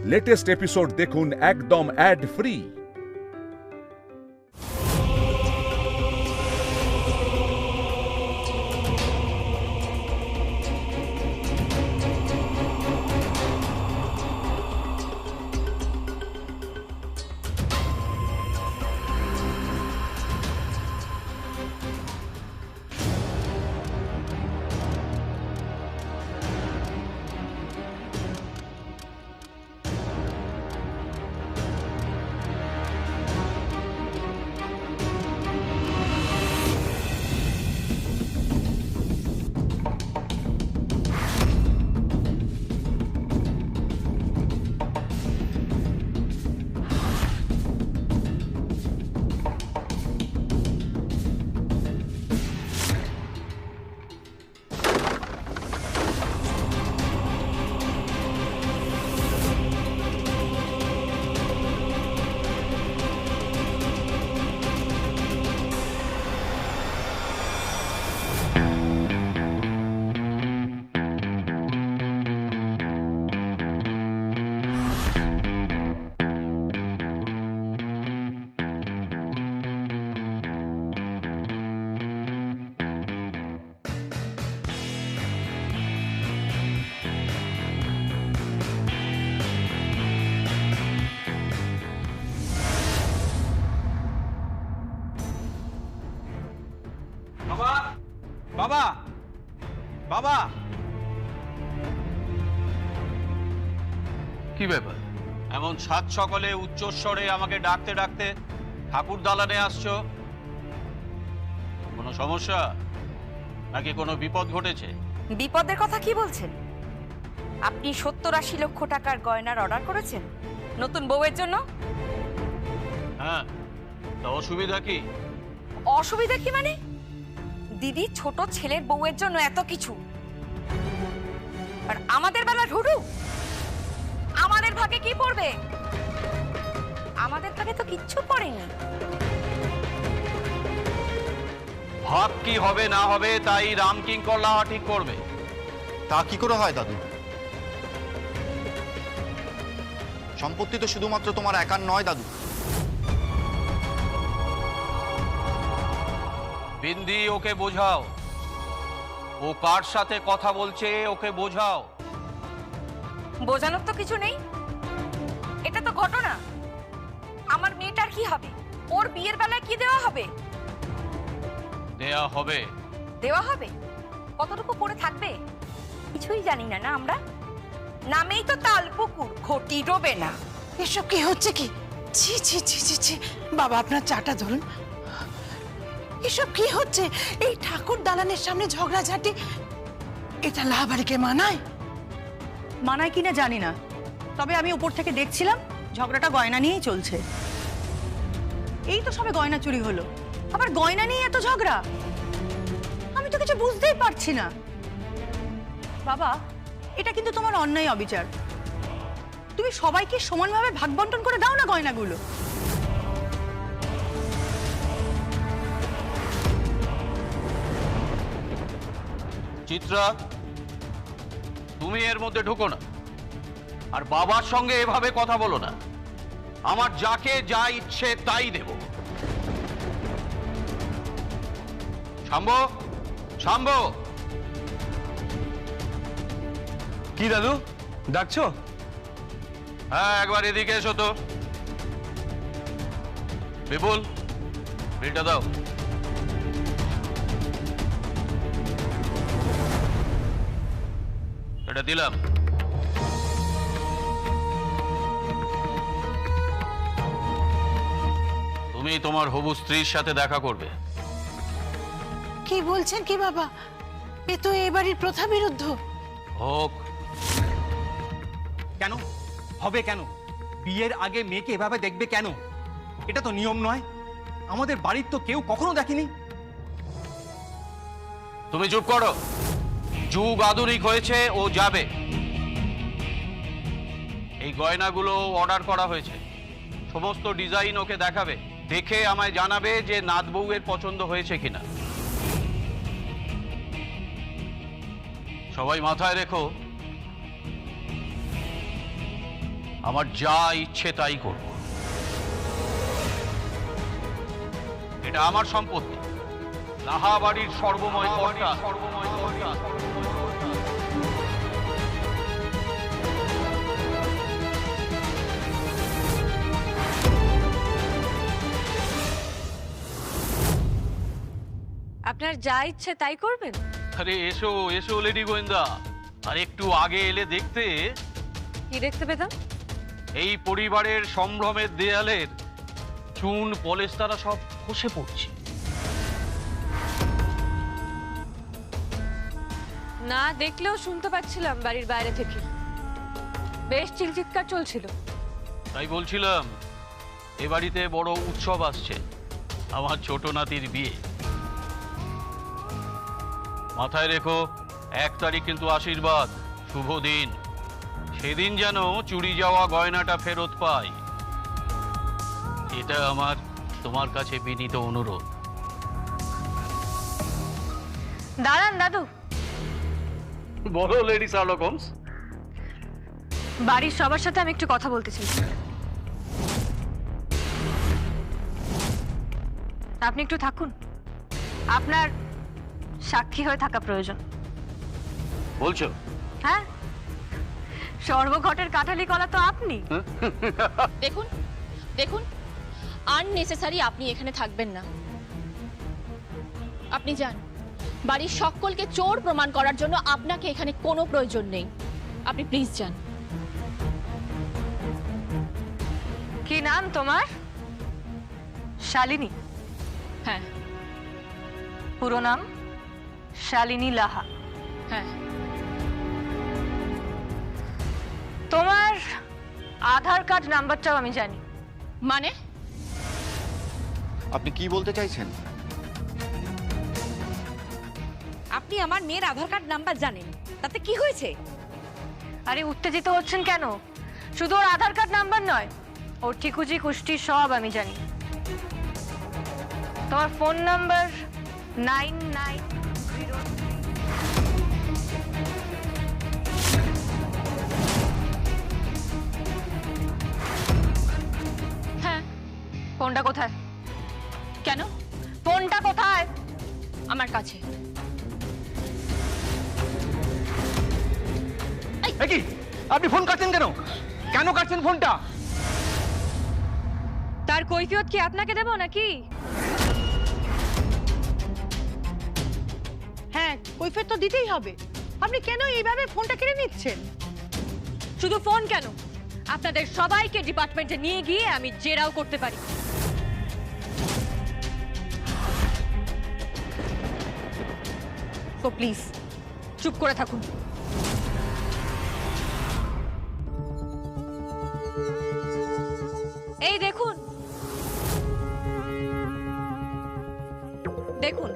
Latest episode দেখুন একদম add free. বাবা, বাবা, কি ব্যাপার? এমন সাত সকালে উচ্চস্বরে আমাকে ডাকতে ডাকতে ঠাকুর দালানে আসছো? কোনো সমস্যা নাকি কোনো বিপদ ঘটেছে? বিপদের কথা কি বলছেন? আপনি ৭০-৮০ লক্ষ টাকার গয়নার অর্ডার করেছেন নতুন বউয়ের জন্য? হ্যাঁ, তা অসুবিধা কি? অসুবিধা কি মানে? দিদি ছোট ছেলের বউয়ের জন্য এত কিছু, আর আমাদের বেলা ঢুডু। আমাদের ভাগে কি পড়বে? আমাদের ভাগে তো কিচ্ছু পড়েনি। ভাগ কি হবে না হবে তাই রাম কিংকর্লাহা ঠিক করবে। তা কি করে হয় দাদু? সম্পত্তি তো শুধুমাত্র তোমার একার নয় দাদু। বিন্দি, ওকে বোঝাও। ও কার সাথে কথা বলছে ওকে বোঝাও। বোঝানোর তো কিছু নেই, এটা তো ঘটনা। আমার মেয়েটার কি হবে? ওর বিয়ের বেলায় কি দেওয়া হবে? দেয়া হবে। দেওয়া হবে? কতটুকু পড়ে থাকবে কিছুই জানি না। না, আমরা নামেই তো তাল পুকুর, ঘটি ডোবে না। এসব কি হচ্ছে কি? ছি ছি ছি ছি ছি। বাবা, আপনার চাটা ধরুন। এসব কি হচ্ছে? এই ঠাকুর দালানের সামনে ঝগড়াঝাটি, এটা লাহাবাড়িকে মানায়? মানায় কিনা জানি না, তবে আমি উপর থেকে দেখছিলাম ঝগড়াটা গয়না নিয়েই চলছে। এই তো সবে গয়না চুরি হলো, আবার গয়না নিয়ে এত ঝগড়া। আমি তো কিছু বুঝতেই পারছি না। বাবা, এটা কিন্তু তোমার অন্যায়, অবিচার। তুমি সবাইকে সমানভাবে ভাগ বন্টন করে দাও না গয়নাগুলো। চিত্রা, তুমি এর মধ্যে ঢুকো না, আর বাবার সঙ্গে এভাবে কথা বলো না। আমার যাকে যা ইচ্ছে তাই দেব। শাম্ব, শাম্ব। কি দাদু ডাকছো? হ্যাঁ, একবার এদিকে এসো তো। বিপুল, বিলটা দাও। এটা দিলাম। তুমি তোমার হবু স্ত্রীর সাথে দেখা করবে। কি বলছেন কি বাবা? এ তো এই বাড়ির প্রথা বিরুদ্ধ। হোক। কেন হবে? কেন বিয়ের আগে মেয়েকে এভাবে দেখবে কেন? এটা তো নিয়ম নয়। আমাদের বাড়ির তো কেউ কখনো দেখেনি। তুমি চুপ করো। যুগ আধুনিক হয়েছে, ও যাবে। এই গয়নাগুলো অর্ডার করা হয়েছে, সমস্ত ডিজাইন ওকে দেখাবে, দেখে আমায় জানাবে যে নাত বউয়ের পছন্দ হয়েছে কিনা। সবাই মাথায় রেখো, আমার যা ইচ্ছে তাই করব। এটা আমার সম্পত্তি, লাহা বাড়ির সর্বময় কর্তা। আপনার যা ইচ্ছে তাই করবেন? আরে এসো এসো লেডি গোয়েন্দা, আর একটু আগে এলে দেখতে কি দেখতে পেতাম? এই পরিবারের সম্ভ্রমের দেয়ালের চুন পলেস্তারা সব খসে পড়ছে। না দেখলেও শুনতে পাচ্ছিলাম বাড়ির বাইরে থেকে বেশ চিৎকার চলছিল। তাই বলছিলাম এ বাড়িতে বড় উৎসব আসছে, আমার ছোট নাতির বিয়ে। মাথায় রেখো 1 তারিখ কিন্তু আশীর্বাদ, শুভ দিন। সেদিন যেন চুরি যাওয়া গয়নাটা ফেরত পাই, এটা আমার তোমার কাছে বিনীত অনুরোধ। দাঁড়ান দাদু, বলো লেডি শার্লক হোমস। বাড়ির সবার সাথে আমি একটু কথা বলতে চাই। আপনি একটু থাকুন, আপনার সাক্ষী হয়ে থাকা প্রয়োজন। বলছো? হ্যাঁ, সর্বঘটের কাঠালি কলা তো আপনি। দেখুন দেখুন, আননেসেসারি আপনি এখানে থাকবেন না। আপনি যান, বাড়ির সকলকে চোর প্রমাণ করার জন্য আপনাকে এখানে কোনো প্রয়োজন নেই। আপনি প্লিজ যান। কি নাম তোমার? শালিনী? হ্যাঁ পুরো নাম শালিনী লাহা। হ্যাঁ। তোমার আধার কার্ড নাম্বারটাও আমি জানি। মানে? আপনি কি বলতে চাইছেন? আপনি আমার মেয়ের আধার কার্ড নাম্বার জানেন, তাতে কি হয়েছে? আরে উত্তেজিত হচ্ছেন কেন? শুধু ওর আধার কার্ড নাম্বার নয়, ওর ঠিকুজি কুষ্টি সব আমি জানি। তোমার ফোন নাম্বার 9903। হ্যাঁ। ফোনটা কোথায়? কেন? ফোনটা কোথায়? আমার কাছে। কি আপনি ফোন কাটছেন কেন? কেন কাটছেন ফোনটা? তার কৈফিয়ত কি আপনাকে দেব নাকি? হ্যাঁ, কৈফিয়ত তো দিতেই হবে। আপনি কেন এইভাবে ফোনটা কেড়ে নিচ্ছেন? শুধু ফোন কেন, আপনাদের সবাইকে ডিপার্টমেন্টে নিয়ে গিয়ে আমি জেরাও করতে পারি। তো প্লিজ চুপ করে থাকুন। এই দেখুন দেখুন,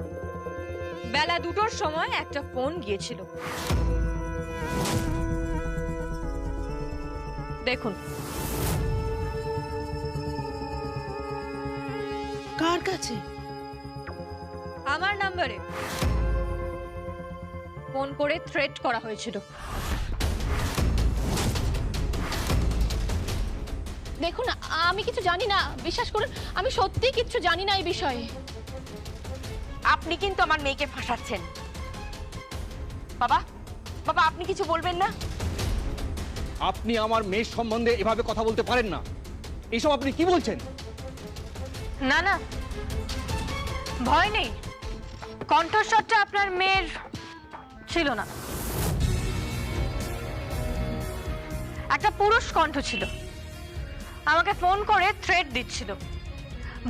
বেলা 2টোর সময় একটা ফোন গিয়েছিল। দেখুন। কার কাছে? আমার নম্বরে ফোন করে থ্রেট করা হয়েছিল। দেখুন, আমি কিছু জানি না, বিশ্বাস করুন, আমি সত্যি কিছু জানি না এই বিষয়ে। আপনি কিন্তু আমার মেয়েকে ফাঁসাচ্ছেন। বাবা, বাবা আপনি কিছু বলবেন না? আপনি আমার মেয়ের সম্বন্ধে এভাবে কথা বলতে পারেন না। এসব আপনি কি বলছেন? না না, ভয় নেই। কণ্ঠস্বরটা আপনার মেয়ের ছিল না, একটা পুরুষ কণ্ঠ ছিল। আমাকে ফোন করে থ্রেট দিচ্ছিল,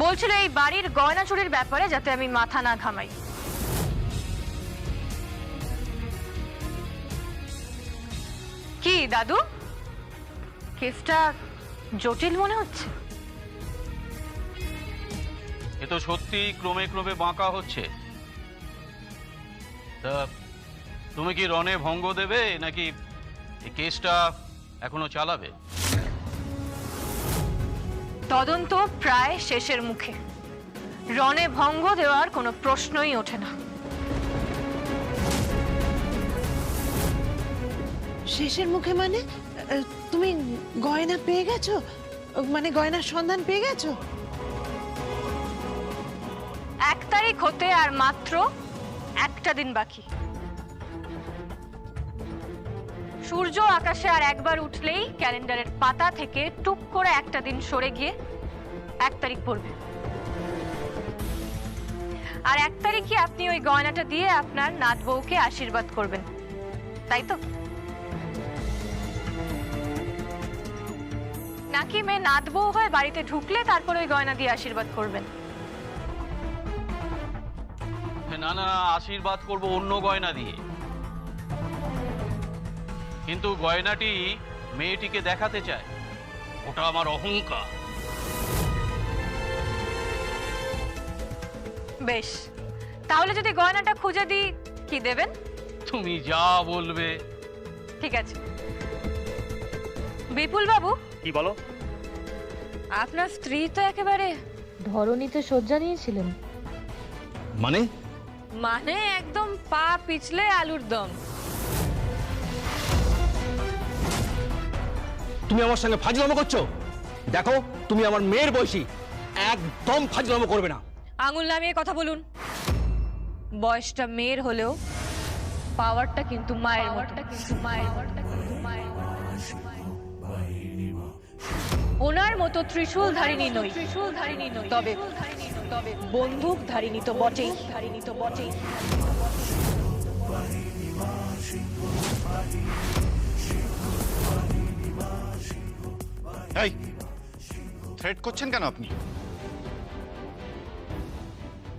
বলছিল এই বাড়ির গয়না চুরির ব্যাপারে যাতে আমি মাথা না ঘামাই। কি দাদু, কেসটা জটিল মনে হচ্ছে? এ তো সত্যি ক্রমে ক্রমে বাঁকা হচ্ছে। তা তুমি কি রণে ভঙ্গ দেবে নাকি এই কেসটা এখনো চালাবে? তদন্ত প্রায় শেষের মুখে, রণে ভঙ্গ দেওয়ার কোনো প্রশ্নই ওঠে না। শেষের মুখে মানে? তুমি গয়না পেয়ে গেছো? মানে গয়নার সন্ধান পেয়ে গেছো? 1 তারিখ হতে আর মাত্র একটা দিন বাকি। সূর্য আকাশে আর একবার উঠলেই ক্যালেন্ডারের পাতা থেকে টুক করে একটা দিন সরে গিয়ে 1 তারিখ পড়বে। আর 1 তারিখে আপনি ওই গয়নাটা দিয়ে আপনার নাত বউকে আশীর্বাদ করবেন, তাই তো? নাকি মেয়ে নাত বউ হয়ে বাড়িতে ঢুকলে তারপর ওই গয়না দিয়ে আশীর্বাদ করবেন? না না, আশীর্বাদ করব অন্য গয়না দিয়ে, কিন্তু গয়নাটি মেয়েটিকে দেখাতে চায়, ওটা আমার অহংকার। বেশ, তাহলে যদি গয়নাটা খুঁজে দিই কি দেবেন? তুমি যা বলবে। ঠিক আছে। বিপুল বাবু, কি বলো? আপনার স্ত্রী তো একেবারে ধরণীতে শয্যা নিয়েছিলেন। মানে? মানে একদম পা পিছলে আলুর দম। তুমি আমার সঙ্গে ফাজলামো করছো? দেখো, তুমি আমার মেয়ের বয়সী, একদম ফাজলামো করবে না। আঙুল নামিয়ে কথা বলুন। বয়সটা মেয়ের হলেও পাওয়ারটা কিন্তু মায়ের মতো। ওনার মতো ত্রিশূল ধারিনী নই, তবে বন্দুক ধারিনী তো বটেই। এই থ্রেট করছেন কেন আপনি?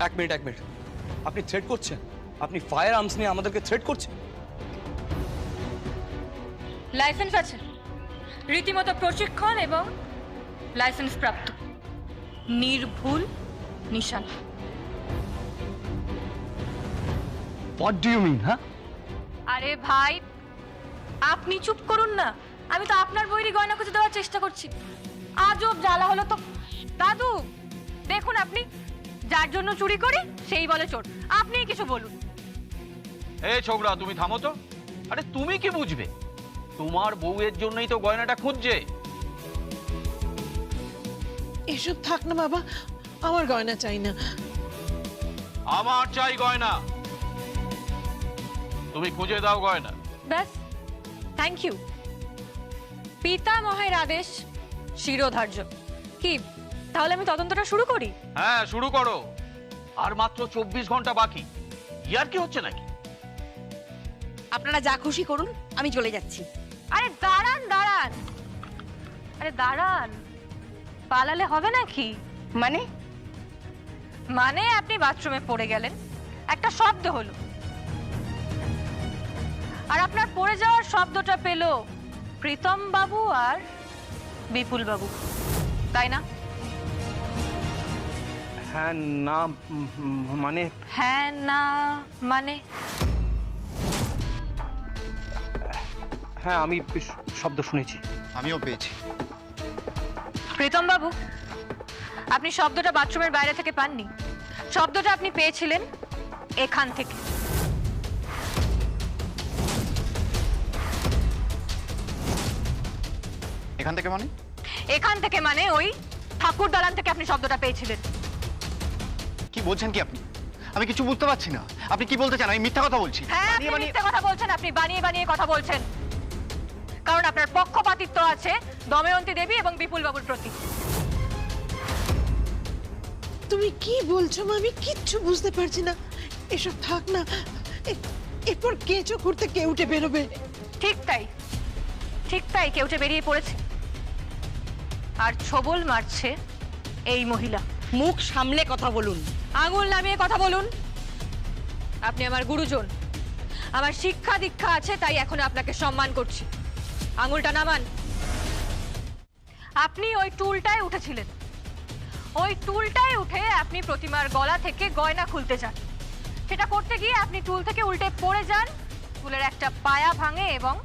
এক মিনিট, আপনি থ্রেট করছেন? আপনি ফায়ার আর্মস নিয়ে আমাদেরকে থ্রেট করছেন? লাইসেন্স আছে, রীতিমতো প্রশিক্ষণ এবং লাইসেন্স প্রাপ্ত, নির্ভুল নিশান। What do you mean? হ্যাঁ, আরে ভাই, আপনি চুপ করুন না। আমি তো আপনার বইয়েরই গয়না খুঁজে দেওয়ার চেষ্টা করছি। আজব জ্বালা হলো তো। দাদু দেখুন, আপনি যার জন্য চুরি করি সেই বলে চোর। আপনি কিছু বলুন। এই ছোকরা, তুমি থামো তো। আরে তুমি কি বুঝবে? তোমার বউয়ের জন্যই তো গয়নাটা খুঁজছে। এসব থাক না বাবা, আমার গয়না চাই না। আমার চাই গয়না। তুমি খুঁজে দাও গয়না। ব্যাস, থ্যাংক ইউ। পিতামহের আদেশ শিরোধার্য। কি, তাহলে আমি তদন্তটা শুরু করি? হ্যাঁ, শুরু করো। আর মাত্র 24 ঘন্টা বাকি। ইয়ার কি হচ্ছে নাকি? আপনারা যা খুশি করুন, আমি চলে যাচ্ছি। আরে দাঁড়ান। আরে দাঁড়ান, পালালে হবে নাকি? মানে আপনি বাথরুমে পড়ে গেলেন, একটা শব্দ হলো, আর আপনার পড়ে যাওয়ার শব্দটা পেল প্রীতম বাবু আর বিপুল বাবু, তাই না? হ্যাঁ না মানে? হ্যাঁ না মানে? হ্যাঁ, আমি শব্দ শুনেছি। আমিও পেয়েছি। প্রীতম বাবু, আপনি শব্দটা বাথরুমের বাইরে থেকে পাননি, শব্দটা আপনি পেয়েছিলেন এখান থেকে। এখান থেকে মানে? এখান থেকে মানে ওই ঠাকুর দালান থেকে আপনি শব্দটা পেয়েছিলেন। কি বলছেন কি আপনি? আমি কিছু বুঝতে পারছি না। আপনি কি বলতে চান? আমি মিথ্যা কথা বলছি? হ্যাঁ, আপনি মিথ্যে কথা বলছেন। আপনি বানিয়ে কথা বলছেন, কারণ আপনার পক্ষপাতিত্ব আছে দময়ন্তী দেবী এবং বিপুল বাবুর প্রতি। তুমি কি বলছো মা? আমি কিচ্ছু বুঝতে পারছি না। এসব থাক না, এরপর কেঁচো করতে কে উঠে বেরোবে? ঠিক তাই কেউ উঠে বেরিয়ে পড়েছে, আর ছবল মারছে এই মহিলা। মুখ সামলে কথা বলুন। আঙুল নামিয়ে কথা বলুন। আপনি আমার গুরুজন, আমার শিক্ষা দীক্ষা আছে, তাই এখন আপনাকে সম্মান করছি। আঙুলটা নামান। আপনি ওই টুলটায় উঠেছিলেন, ওই টুলটায় উঠে আপনি প্রতিমার গলা থেকে গয়না খুলতে চান। সেটা করতে গিয়ে আপনি টুল থেকে উল্টে পড়ে যান, টুলের একটা পায়া ভাঙে এবং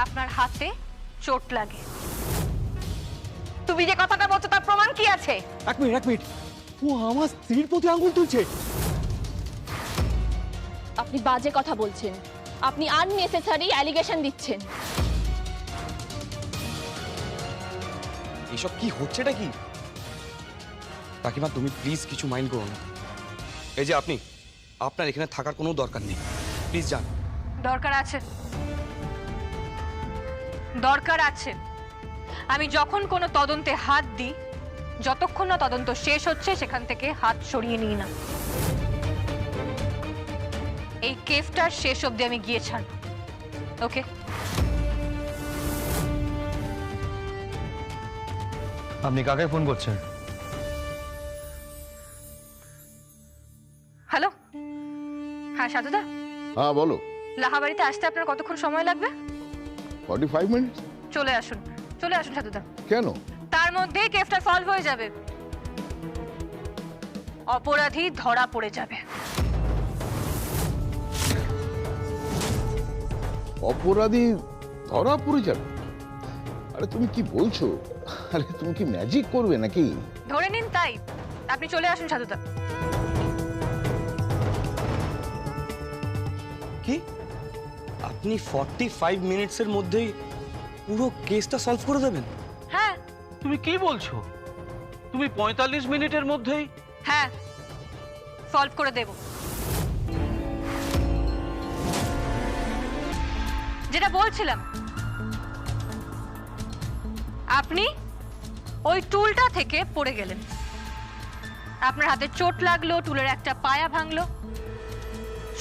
আপনার হাতে চোট লাগে। তুমি যে কথাটা বলছো তার প্রমাণ কি আছে? এক মিনিট, ও আমার স্ত্রীর প্রতি আঙ্গুল তুলছে। আপনি বাজে কথা বলছেন, আপনি আননেসেসারি অ্যালিগেশন দিচ্ছেন। এসব কি হচ্ছেটা কি? কাকিমা তুমি প্লিজ কিছু মাইন্ড করো না। এই যে আপনি, আপনার এখানে থাকার কোনো দরকার নেই, প্লিজ যান। দরকার আছে, দরকার আছে। আমি যখন কোনো তদন্তে হাত দিই, যতক্ষণ না তদন্ত শেষ হচ্ছে সেখান থেকে হাত সরিয়ে নিই না। এই কেসটার শেষ অবধি আমি গিয়ে ছাড়ব। ওকে? আপনি কাকে ফোন করছেন? হ্যালো, হ্যাঁ সাধুদা, হ্যাঁ বলো। লাহাবাড়িতে আসতে আপনার কতক্ষণ সময় লাগবে? 45 মিনিট। চলে আসুন, চলে আসুন সাধুদা। কেন? তার মধ্যেই কেসটা সলভ হয়ে যাবে, অপরাধী ধরা পড়ে যাবে। অপরাধী ধরা পড়ে যাবে? আরে তুমি কি বলছো? আরে তুমি কি ম্যাজিক করবে নাকি? ধরে নিন তাই। আপনি চলে আসুন সাধুদা। কি আপনি 45 মিনিটসের মধ্যেই পুরো কেসটা সলভ করে দেবেন? হ্যাঁ। তুমি কি বলছো? তুমি 45 মিনিটের মধ্যেই? হ্যাঁ, সলভ করে দেব। যেটা বলছিলাম, আপনি ওই টুলটা থেকে পড়ে গেলেন, আপনার হাতে চোট লাগলো, টুলের একটা পায়া ভাঙলো।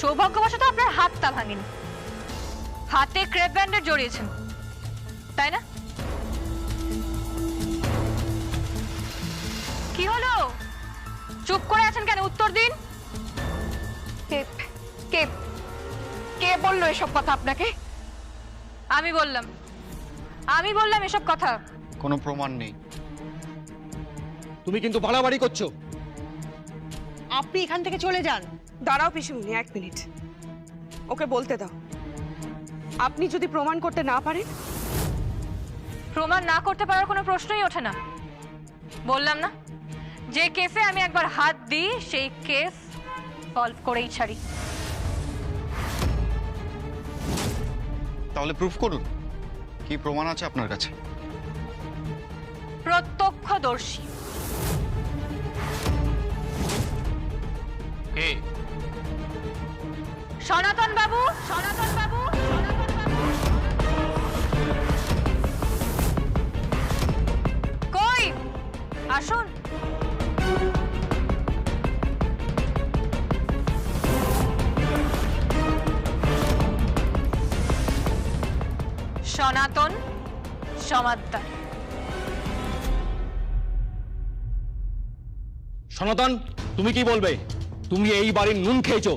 সৌভাগ্যবশত আপনার হাতটা ভাঙেনি, হাতে ক্রেপ ব্যান্ডেজ জড়িয়েছেন, তাই না? কি হলো, চুপ করে আছেন কেন? উত্তর দিন। কে কে কে বললো এসব কথা আপনাকে? আমি বললাম এসব কথা। কোনো প্রমাণ নেই। তুমি কিন্তু বাড়াবাড়ি করছো। আপনি এখান থেকে চলে যান। দাঁড়াও পিসিমণি, 1 মিনিট, ওকে বলতে দাও। আপনি যদি প্রমাণ করতে না পারেন? প্রমাণ না করতে পারার কোনো প্রশ্নই ওঠে না। বললাম না, যে কেসে আমি একবার হাত দিই সেই কেস সলভ করেই ছাড়ি। তাহলে প্রুফ করুন, কি প্রমাণ আছে আপনার কাছে? প্রত্যক্ষদর্শী। কে? সনাতন বাবু, সনাতন বাবু, সনাতন বাবু। কই? আসুন। সনাতন সমাদ্দার। সনাতন, তুমি কি বলবে? তুমি এই বাড়ির নুন খেয়েছো,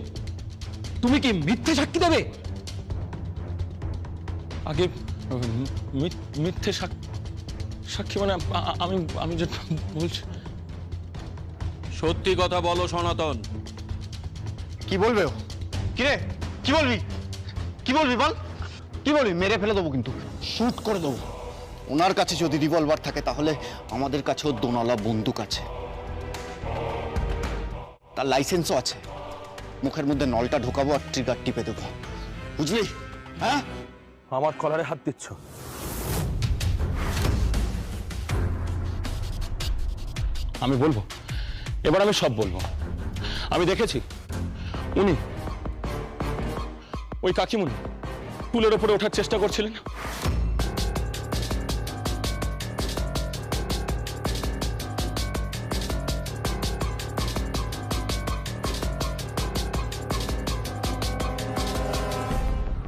তুমি কি মিথ্যে সাক্ষী দেবে? আগে মিথ্যে সাক্ষী মানে আমি যেটা বলছি। সত্যি কথা বলো সনাতন। কি বলবে ও? কি রে, কি বলবি? কি বলবি বল, কি বলবি? মেরে ফেলে দেবো, কিন্তু শুট করে দেবো। ওনার কাছে যদি রিভলভার থাকে তাহলে আমাদের কাছেও দোনালা বন্দুক আছে, তার লাইসেন্সও আছে। মুখের মধ্যে নলটা ঢোকাবো আর ট্রিগার টিপে দেবো, বুঝলি? হ্যাঁ, আমার কলারে হাত দিচ্ছ? আমি বলবো, এবার আমি সব বলবো। আমি দেখেছি উনি ওই কাকিমুনি টুলের ওপরে ওঠার চেষ্টা করছিলেন।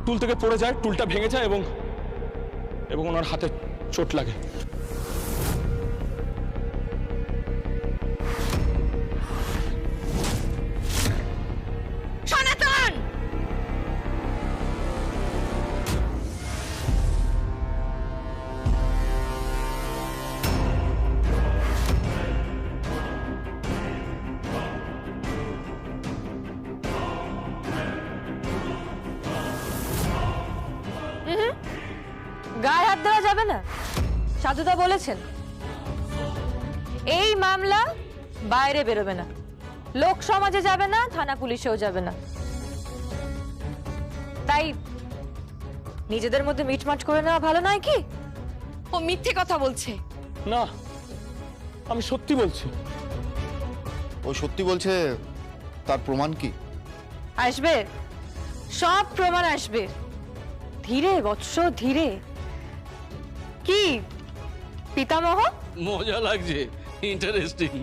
টুল থেকে পড়ে যায়, টুলটা ভেঙে যায় এবং ওনার হাতে চোট লাগে। সনাতন! গায়ে হাত দেওয়া যাবে না, সাধুদা বলেছেন। এই মামলা বাইরে বেরোবে না, লোক সমাজে যাবে না, থানা পুলিশেও যাবে না। তাই নিজেদের মধ্যে মিটমাট করে নেওয়া ভালো নয় কি? ও মিথ্যে কথা বলছে। না, আমি সত্যি বলছি। ও সত্যি বলছে, তার প্রমাণ কি? আসবে, সব প্রমাণ আসবে। ধীরে বৎস, ধীরে। কি পিতামহ, মজা লাগছে, ইন্টারেস্টিং।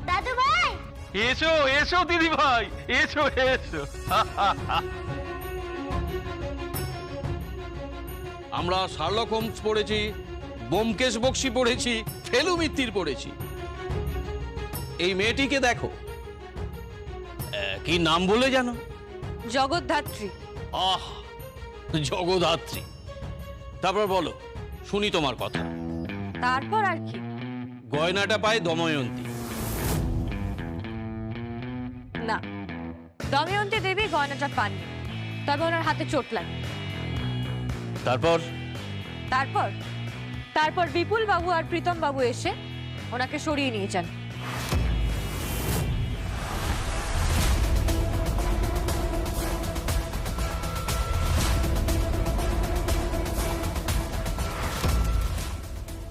দাদু ভাই এসো এসো দিদি ভাই, এসো এসো। আমরা শার্লক হোমস পড়েছি, ব্যোমকেশ বক্সী পড়েছি, ফেলু মিত্তির পড়েছি। এই মেয়েটিকে দেখো, কি নাম বলে জানো? জগদ্ধাত্রী। আহ, জগদ্ধাত্রী। তারপর বলো, শুনি তোমার কথা। তারপর আর কি? গয়নাটা পায় দময়ন্তী। না, দময়ন্তী দেবী গয়নাটা পাননি, তবে ওনার হাতে চোট লাগে। তারপর? তারপর তারপর বিপুল বাবু আর প্রীতম বাবু এসে ওনাকে সরিয়ে নিয়ে যান।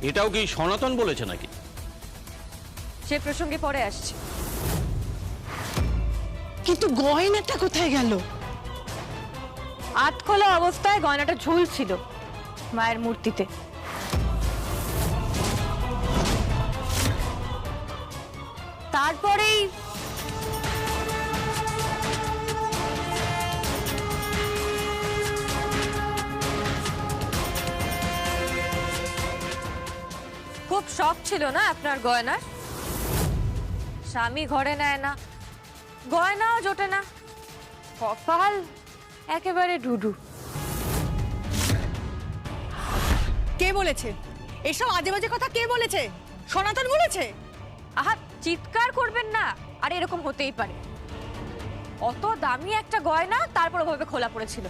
এটাও কি সনাতন বলেছে নাকি? সে প্রসঙ্গে পরে আসছে। কিন্তু গয়নাটা কোথায় গেল? আধখোলা অবস্থায় গয়নাটা ঝুলছিল মায়ের মূর্তিতে। তারপরেই খুব শখ ছিল না আপনার গয়নার? স্বামী ঘরে নেয় না, গয়নাও জোটে না, কপাল একেবারে ঢুঢু। কে বলেছে এসব আজে বাজে কথা? কে বলেছে? সনাতন বলেছে? আহা, চিৎকার করবেন না। আর এরকম হতেই পারে, অত দামি একটা গয়না তারপর ওভাবে খোলা পড়েছিল।